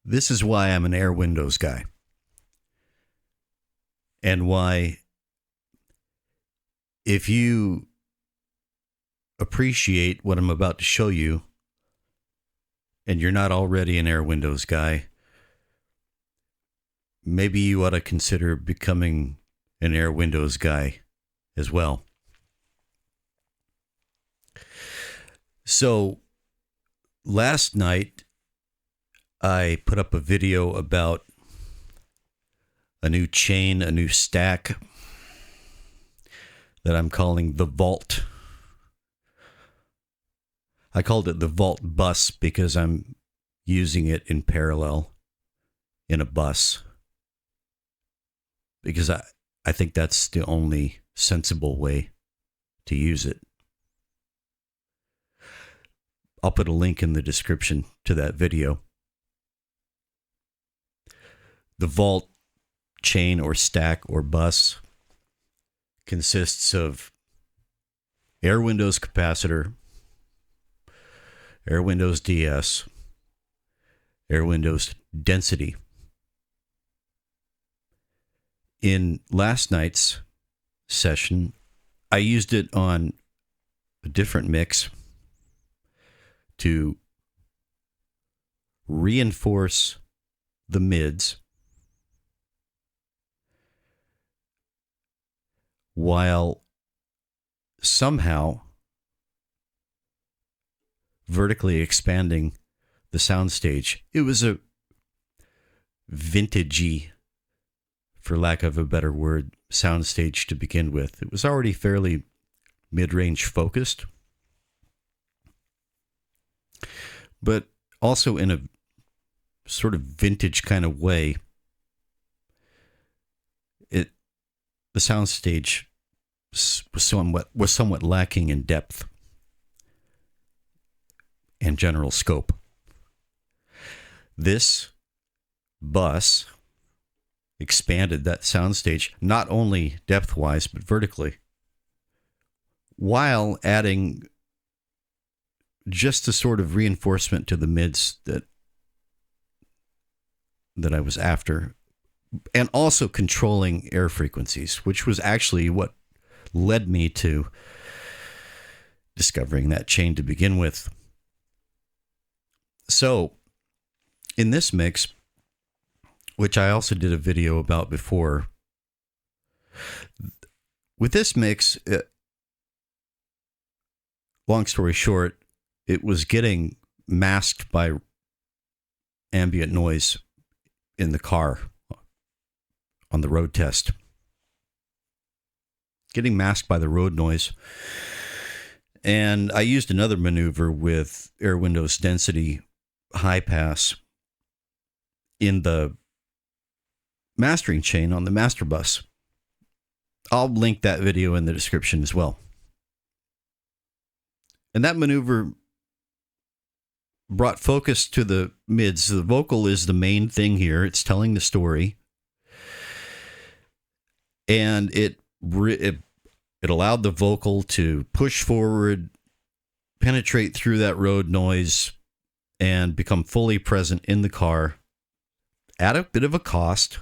This is why I'm an Airwindows guy. And why, if you appreciate what I'm about to show you, and you're not already an Airwindows guy, maybe you ought to consider becoming an Airwindows guy as well. So, last night, I put up a video about a new chain, a new stack that I'm calling the Vault. I called it the Vault Bus because I'm using it in parallel in a bus. Because I think that's the only sensible way to use it. I'll put a link in the description to that video. The Vault chain or stack or bus consists of Airwindows capacitor, Airwindows DS, Airwindows density. In last night's session, I used it on a different mix to reinforce the mids while somehow vertically expanding the soundstage. It was a vintagey, for lack of a better word, soundstage to begin with. It was already fairly mid-range focused, but also in a sort of vintage kind of way. The soundstage was somewhat lacking in depth and general scope. This bus expanded that soundstage not only depth-wise but vertically, while adding just a sort of reinforcement to the mids that I was after, and also controlling air frequencies, which was actually what led me to discovering that chain to begin with. So, in this mix, which I also did a video about before, with this mix, long story short, it was getting masked by ambient noise in the car on the road test. Getting masked by the road noise. And I used another maneuver with Airwindows density high pass in the mastering chain on the master bus. I'll link that video in the description as well. And that maneuver brought focus to the mids. The vocal is the main thing here. It's telling the story. And it allowed the vocal to push forward, penetrate through that road noise, and become fully present in the car at a bit of a cost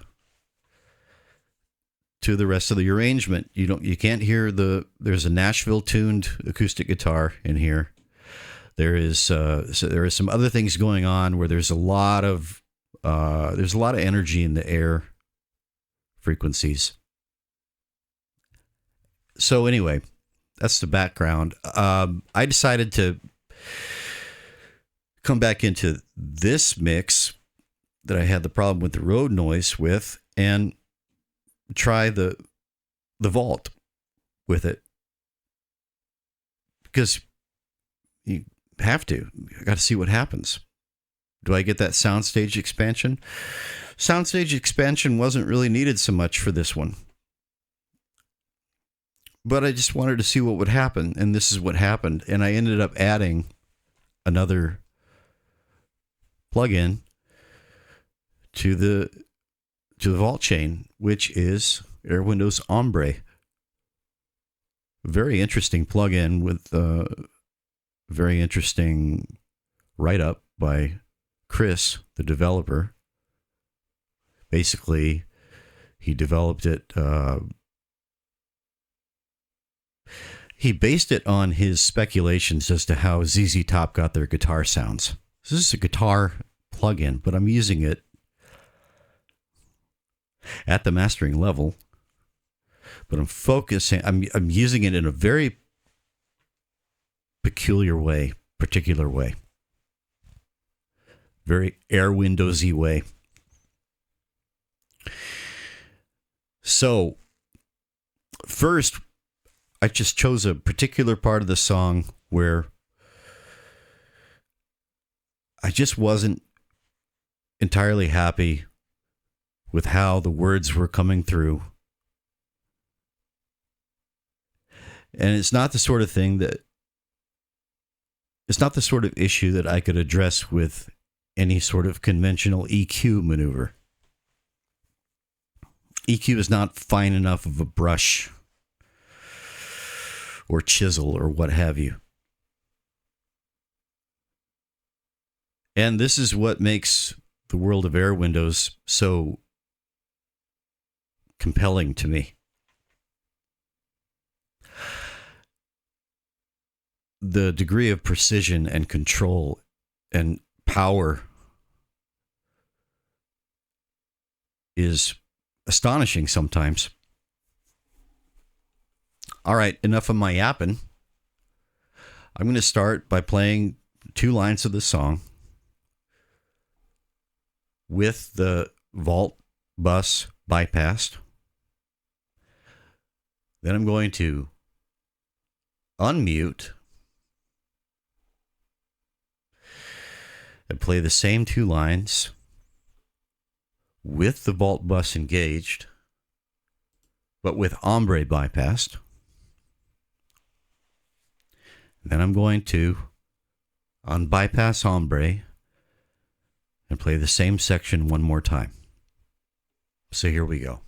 to the rest of the arrangement. You can't hear there's a Nashville tuned acoustic guitar in here. There is some other things going on where there's a lot of energy in the air frequencies. So anyway, that's the background. I decided to come back into this mix that I had the problem with the road noise with and try the Vault with it, because you have to. I got to see what happens. Do I get that soundstage expansion? Soundstage expansion wasn't really needed so much for this one, but I just wanted to see what would happen, and this is what happened. And I ended up adding another plugin to the Vault chain, which is Airwindows Ombre. Very interesting plugin with very interesting write-up by Chris, the developer, basically, he developed it. He based it on his speculations as to how ZZ Top got their guitar sounds. So this is a guitar plugin, but I'm using it at the mastering level. But I'm focusing. I'm using it in a very peculiar way, particular way, very Airwindowsy way. So first, I just chose a particular part of the song where I just wasn't entirely happy with how the words were coming through. And it's not the sort of thing that, it's not the sort of issue that I could address with any sort of conventional EQ maneuver. EQ is not fine enough of a brush or chisel or what have you. And this is what makes the world of Airwindows so compelling to me. The degree of precision and control and power is astonishing sometimes. All right, enough of my yapping. I'm going to start by playing 2 lines of the song with the vault bus bypassed. Then I'm going to unmute and play the same 2 lines with the vault bus engaged, but with ombre bypassed. Then I'm going to unbypass ombre and play the same section one more time. So here we go.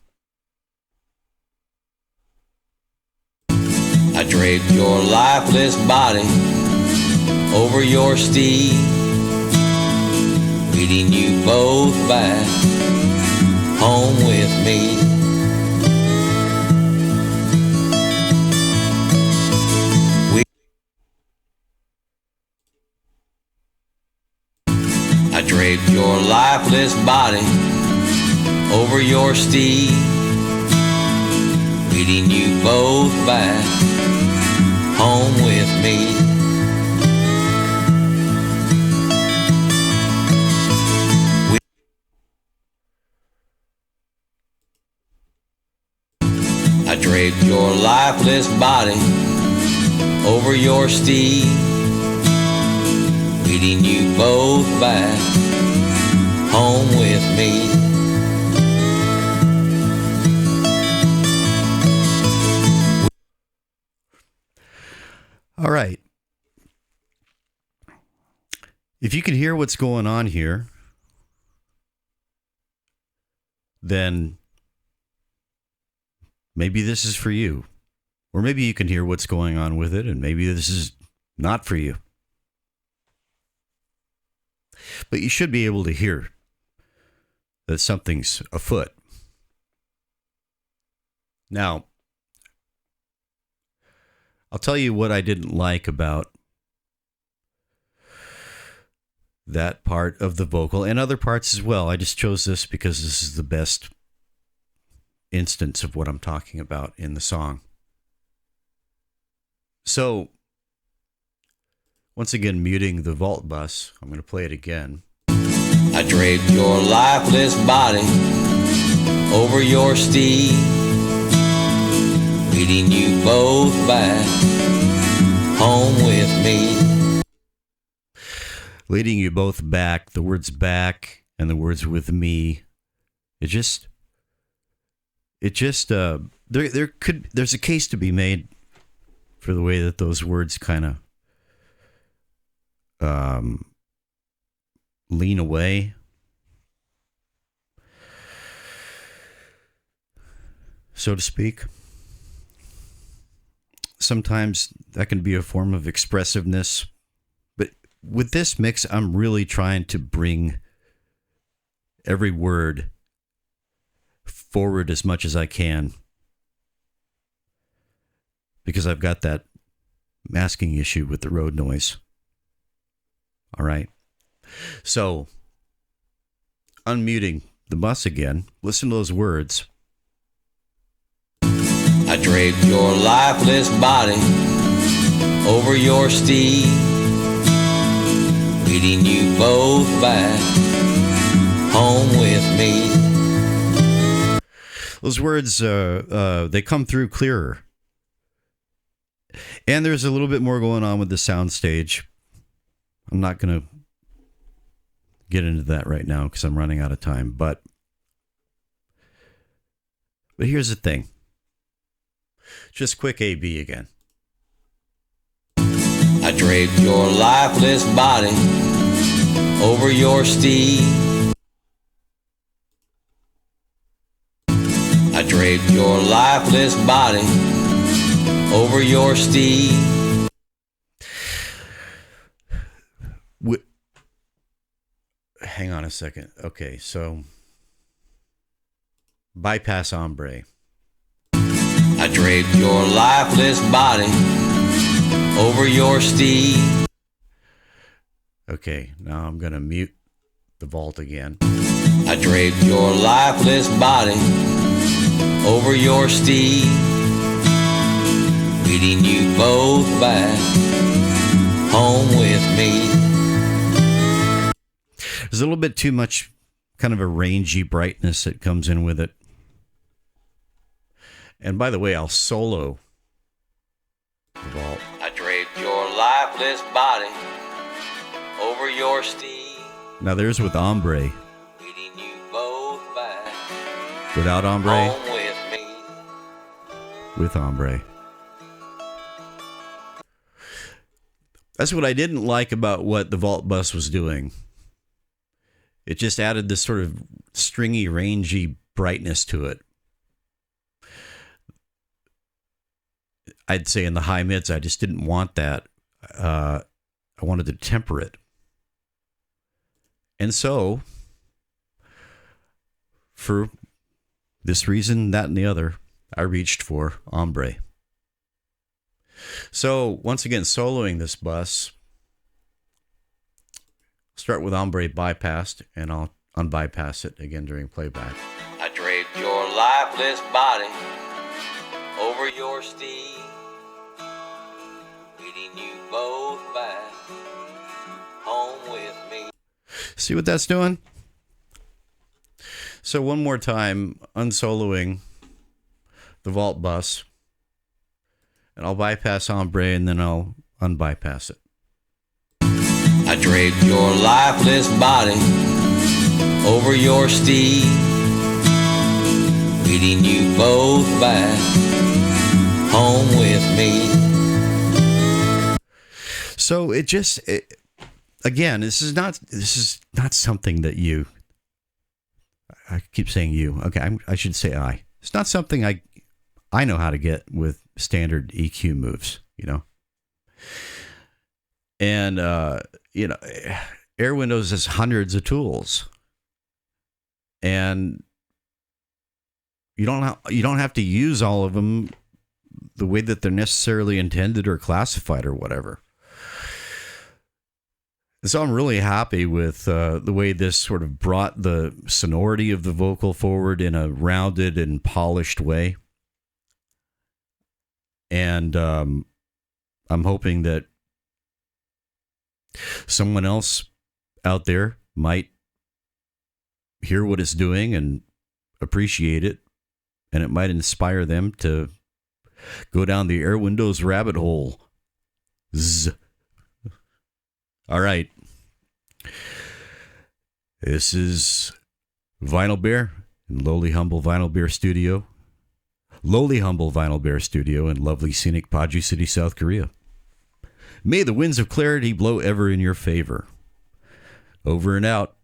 I draped your lifeless body over your steed, leading you both back home with me. I draped your lifeless body over your steed, leading you both back home with me. I draped your lifeless body over your steed, leading you both back home with me. All right. If you can hear what's going on here, then maybe this is for you. Or maybe you can hear what's going on with it, and maybe this is not for you. But you should be able to hear that something's afoot. Now, I'll tell you what I didn't like about that part of the vocal and other parts as well. I just chose this because this is the best instance of what I'm talking about in the song. So, once again, muting the vault bus. I'm going to play it again. I draped your lifeless body over your steed, leading you both back home with me. Leading you both back, the words back and the words with me. There's a case to be made for the way that those words kind of lean away. So to speak. Sometimes that can be a form of expressiveness. But with this mix, I'm really trying to bring every word forward as much as I can, because I've got that masking issue with the road noise. All right. So, unmuting the bus again. Listen to those words. I draped your lifeless body over your steed, leading you both back home with me. Those words, they come through clearer. And there's a little bit more going on with the soundstage. I'm not going to get into that right now because I'm running out of time. But here's the thing. Just quick A-B again. I draped your lifeless body over your steed. I draped your lifeless body over your steed. Hang on a second. Okay, so bypass hombre. I draped your lifeless body over your steed. Okay, now I'm going to mute the vault again. I draped your lifeless body over your steed, leading you both back home with me. There's a little bit too much kind of a rangy brightness that comes in with it. And by the way, I'll solo the vault. I draped your lifeless body over your steed. Now there's with hombre. Leading you both back without hombre. Home with me. With hombre. That's what I didn't like about what the vault bus was doing. It just added this sort of stringy, rangy brightness to it. I'd say in the high mids, I just didn't want that. I wanted to temper it. And so, for this reason, that and the other, I reached for hombre. So, once again, soloing this bus. Start with hombre bypassed, and I'll unbypass it again during playback. I draped your lifeless body over your steed, leading you both back home with me. See what that's doing? So one more time, unsoloing the vault bus, and I'll bypass hombre, and then I'll unbypass it. I draped your lifeless body over your steed, leading you both back home with me. So again, this is not something that you. I keep saying you. Okay, I should say I. It's not something I know how to get with standard EQ moves. You know. And Airwindows has hundreds of tools, and you don't have to use all of them the way that they're necessarily intended or classified or whatever. So I'm really happy with the way this sort of brought the sonority of the vocal forward in a rounded and polished way. And I'm hoping that someone else out there might hear what it's doing and appreciate it, and it might inspire them to go down the Airwindows rabbit hole. Zzz. All right. This is Vinyl Bear in Lowly Humble Vinyl Bear Studio. Lowly Humble Vinyl Bear Studio in lovely scenic Paju City, South Korea. May the winds of clarity blow ever in your favor. Over and out.